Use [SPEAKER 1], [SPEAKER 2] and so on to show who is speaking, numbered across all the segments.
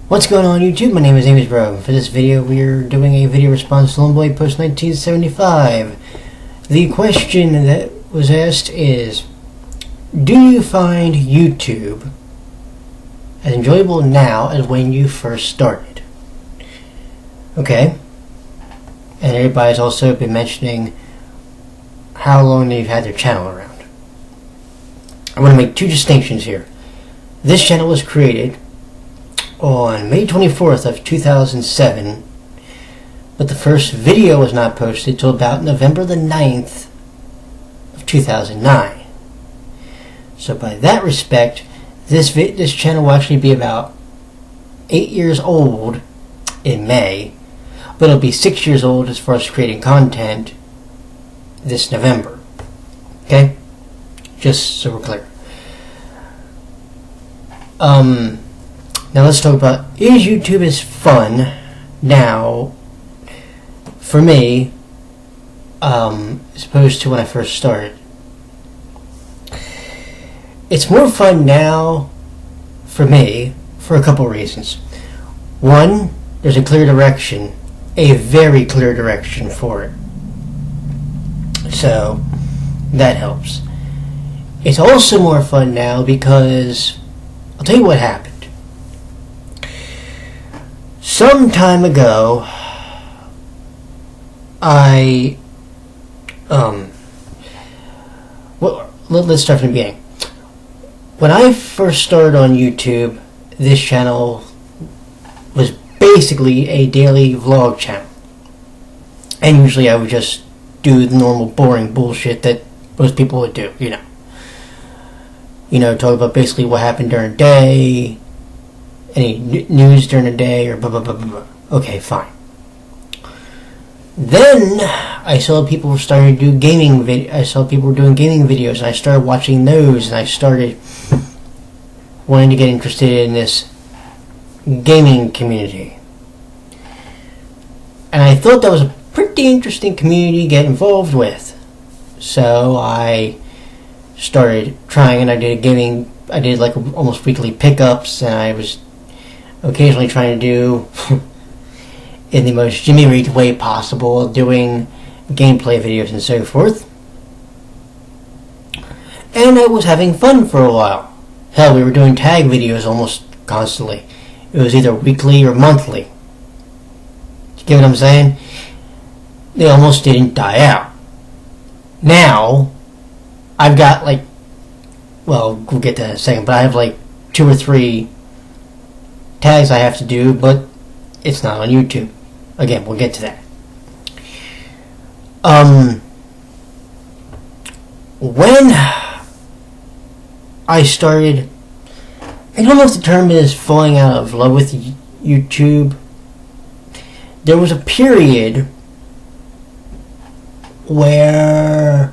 [SPEAKER 1] What's going on YouTube? My name is Amos Bro. For this video we are doing a video response to Lone post 1975. The question that was asked is, do you find YouTube as enjoyable now as when you first started? Okay. And everybody's also been mentioning how long they've had their channel around. I want to make two distinctions here. This channel was created on May 24th of 2007, but the first video was not posted till about November the 9th of 2009. So by that respect, this channel will actually be about 8 years old in May, but it'll be 6 years old as far as creating content this November. Okay? Just so we're clear. Now let's talk about, is YouTube as fun now for me as opposed to when I first started? It's more fun now for me for a couple reasons. One, there's a clear direction, a very clear direction for it. So that helps. It's also more fun now because I'll tell you what happened. Some time ago, let's start from the beginning. When I first started on YouTube, this channel was basically a daily vlog channel. And usually I would just do the normal boring bullshit that most people would do, you know, talk about basically what happened during the day, any news during the day, or blah blah blah blah blah. Okay, fine. Then I saw people were starting to do gaming I saw people were doing gaming videos, and I started watching those, and I started wanting to get interested in this gaming community. And I thought that was a pretty interesting community to get involved with. So I started trying, and I did like almost weekly pickups, and I was occasionally trying to do in the most Jimmy Reed way possible, doing gameplay videos and so forth. And I was having fun for a while. Hell, we were doing tag videos almost constantly. It was either weekly or monthly. You get what I'm saying? They almost didn't die out. Now, I've got we'll get to that in a second, but I have 2 or 3 tags I have to do, but it's not on YouTube. Again, we'll get to that. When I started, I don't know if the term is falling out of love with YouTube. There was a period where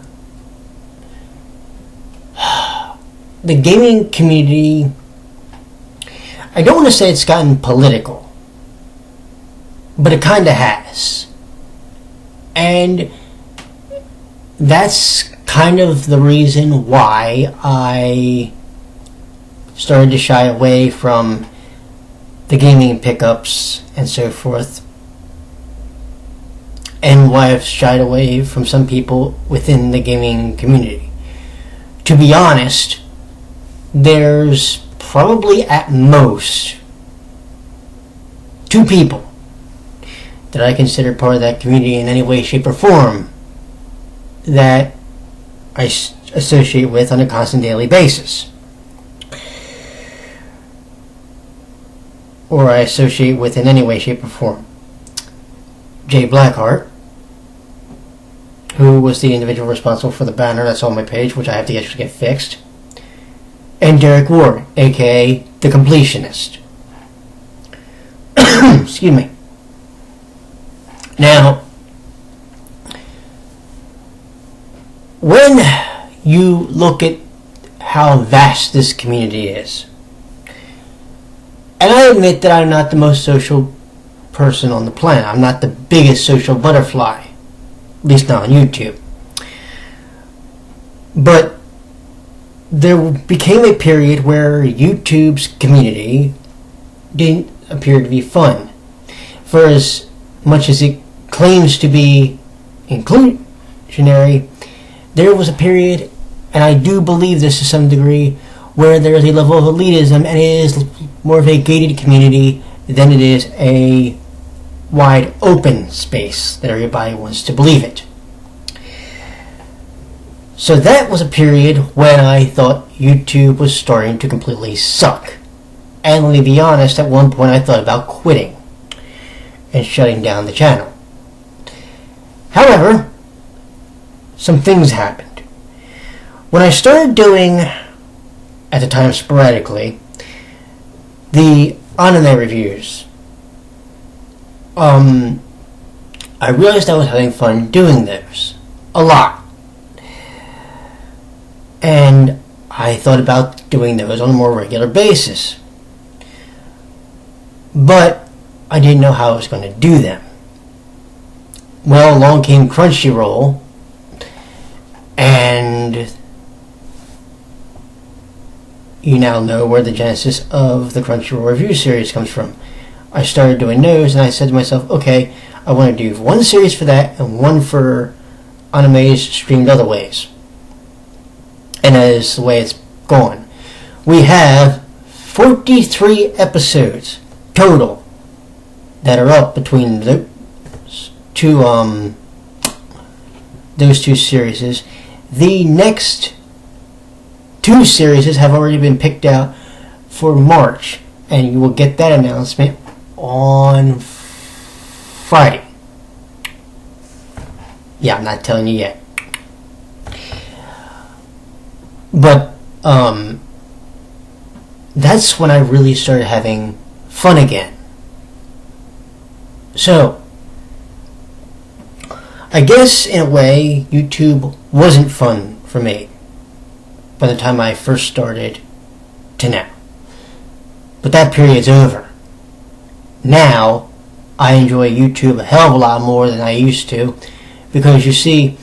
[SPEAKER 1] the gaming community, I don't want to say it's gotten political, but it kind of has. And that's kind of the reason why I started to shy away from the gaming pickups and so forth, and why I've shied away from some people within the gaming community. To be honest, there's probably at most 2 people that I consider part of that community in any way, shape, or form that I associate with on a constant daily basis, or I associate with in any way, shape, or form. Jay Blackheart, who was the individual responsible for the banner that's on my page, which I have to actually get fixed, and Derek Ward, aka the Completionist. Excuse me. Now, when you look at how vast this community is, and I admit that I'm not the most social person on the planet. I'm not the biggest social butterfly, at least not on YouTube. But there became a period where YouTube's community appear to be fun. For as much as it claims to be inclusionary, there was a period, and I do believe this to some degree, where there is a level of elitism, and it is more of a gated community than it is a wide open space that everybody wants to believe it. So that was a period when I thought YouTube was starting to completely suck. And let me be honest, at one point I thought about quitting and shutting down the channel. However, some things happened. When I started doing, at the time sporadically, the anime reviews, I realized I was having fun doing those. A lot. And I thought about doing those on a more regular basis. But I didn't know how I was going to do them. Well, along came Crunchyroll, and you now know where the genesis of the Crunchyroll review series comes from. I started doing those, and I said to myself, okay, I want to do one series for that and one for animes streamed other ways. And that is the way it's going. We have 43 episodes total that are up between those two series. The next two series have already been picked out for March, and you will get that announcement on Friday. Yeah, I'm not telling you yet. But that's when I really started having fun again. So I guess in a way YouTube wasn't fun for me by the time I first started to now. But that period's over. Now I enjoy YouTube a hell of a lot more than I used to, because you see,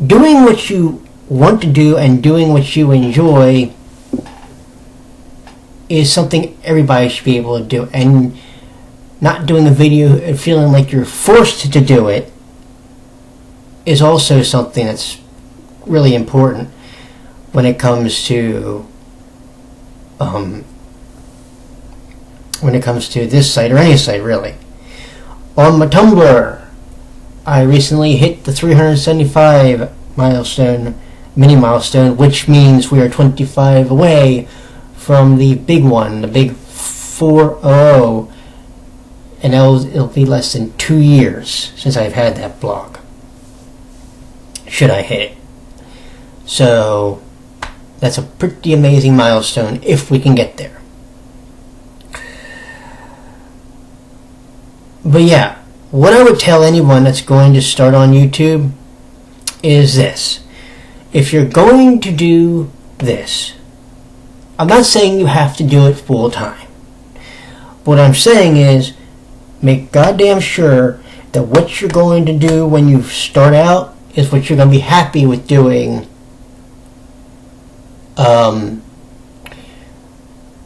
[SPEAKER 1] doing what you want to do and doing what you enjoy is something everybody should be able to do, and not doing a video and feeling like you're forced to do it is also something that's really important when it comes to this site, or any site really. On my Tumblr, I recently hit the 375 mini milestone, which means we are 25 away from the big one, the big 4.0, and it'll be less than 2 years since I've had that blog, should I hit it. So that's a pretty amazing milestone if we can get there. But yeah, what I would tell anyone that's going to start on YouTube is this. If you're going to do this, I'm not saying you have to do it full time. What I'm saying is, make goddamn sure that what you're going to do when you start out is what you're going to be happy with doing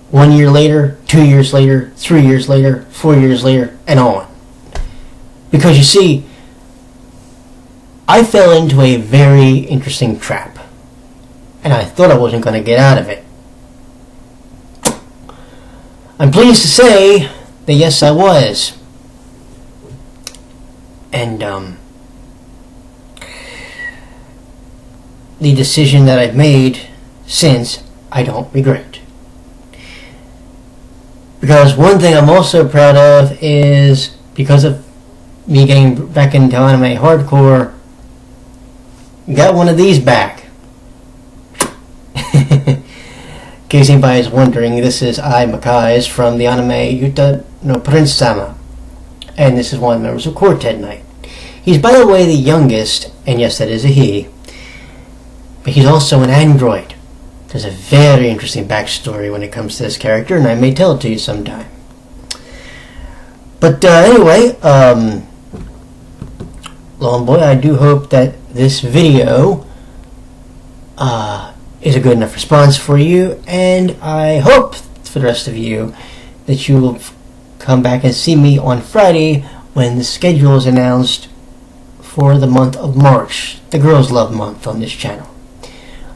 [SPEAKER 1] 1 year later, 2 years later, 3 years later, 4 years later, and on. Because you see, I fell into a very interesting trap, and I thought I wasn't going to get out of it. I'm pleased to say that yes, I was. And the decision that I've made since, I don't regret. Because one thing I'm also proud of is, because of me getting back into anime hardcore, got one of these back. In case anybody is wondering, this is Makai's from the anime Yuta no Prince-sama, and this is one of the members of Quartet Night. He's, by the way, the youngest, and yes, that is a he, but he's also an android. There's a very interesting backstory when it comes to this character, and I may tell it to you sometime. But anyway, long boy, I do hope that this video is a good enough response for you, and I hope for the rest of you that you will come back and see me on Friday when the schedule is announced for the month of March, the Girls Love Month on this channel.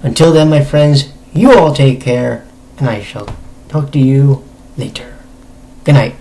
[SPEAKER 1] Until then, my friends, you all take care, and I shall talk to you later. Good night.